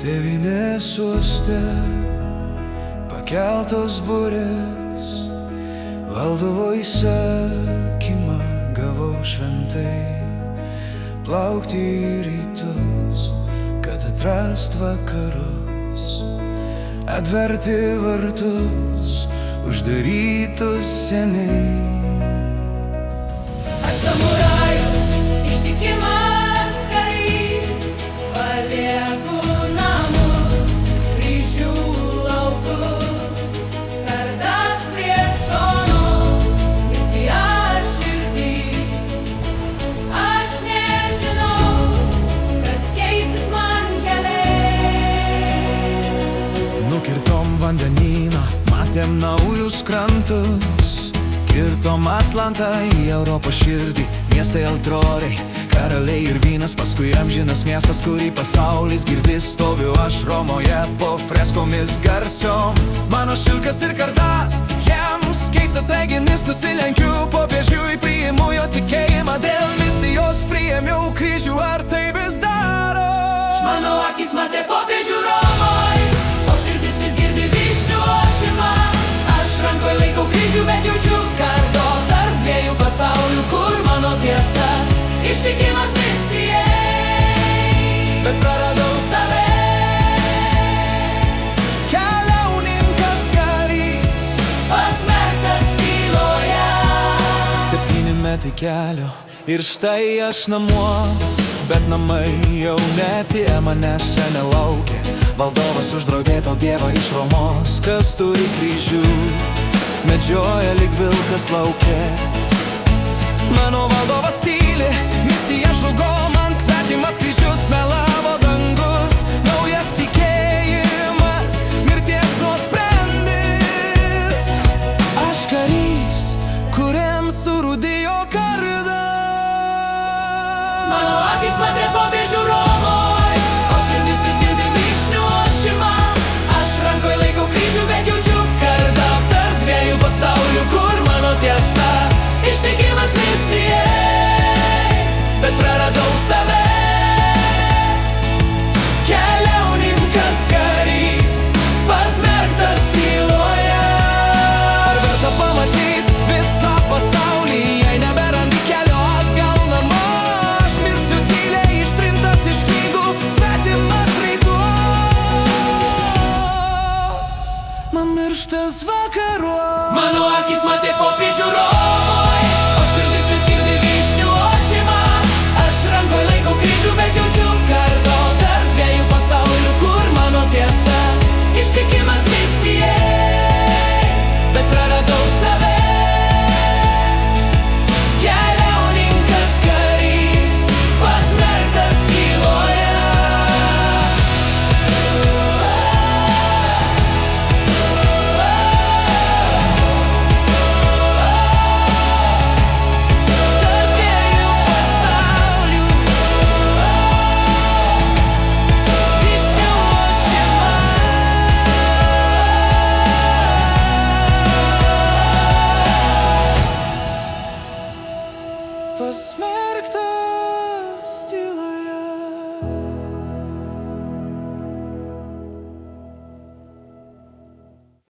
Tėvynės uoste pakeltos burės, valdovo įsakymą gavau šventai plaukti į rytus, kad atrast vakarus, atverti vartus, uždarytus seniai. Aš samurajus, ištikimas karys, palieku namus, ryšių laukus, kardas prie šono, misija širdį. Aš nežinau, kad keisis man keliai. Nukirtom vandenyną, matėm naujus krantus, kirtom Atlantą į Europos širdį, miestai altoriai, karaliai ir vynas, paskui amžinas miestas, kurį pasaulis girdis. Stoviu aš Romoje po freskomis garsiom, mano šilkas ir kardas, jiems keistas reginys, nusilenkiu popiežiui, priimu jo tikėjimą, dėl misijos priėmiau kryžių, ar tai vis daro? Mano akis matė popiežių Romoj, o širdis vis girdi vyšnių ošimą. Aš rankoj laikau kryžių, bet jaučiu kardo tarp dviejų pasaulių, kur mano tiesa ištikimas misijai, Bet praradau save. Keliauninkas karys, Pasmerktas tyloje. 7 metai kelio ir štai aš namuos, bet namai jau ne tie, manęs čia nelaukia. Valdovas uždraudė tau dievą iš Romos, kas turi kryžių, medžioja lyg vilkas lauke. Mano valdovas tyli, misija žlugo, man svetimas kryžius melavo dangus. Naujas tikėjimas, mirties nuosprendis. Aš karys, kuriam surūdijo kardą. Mano akis matė popiežių Romoj, o širdis vis girdi vyšnių ošimą. Aš rankoj laikau kryžių, bet jaučiu kardą tarp dviejų pasaulių, kur mano tiesa ištikimas misijai, bet praradau save. Keliauninkas karys, pasmerktas tyloje. Ar verta pamatyt visą pasaulį, jei neberandi kelio atgal namo? Aš mirsiu tyliai, ištrintas iš knygų, svetimas rytuos. Man mirštas vakaruos. Mano akis matė popiežių Romoj.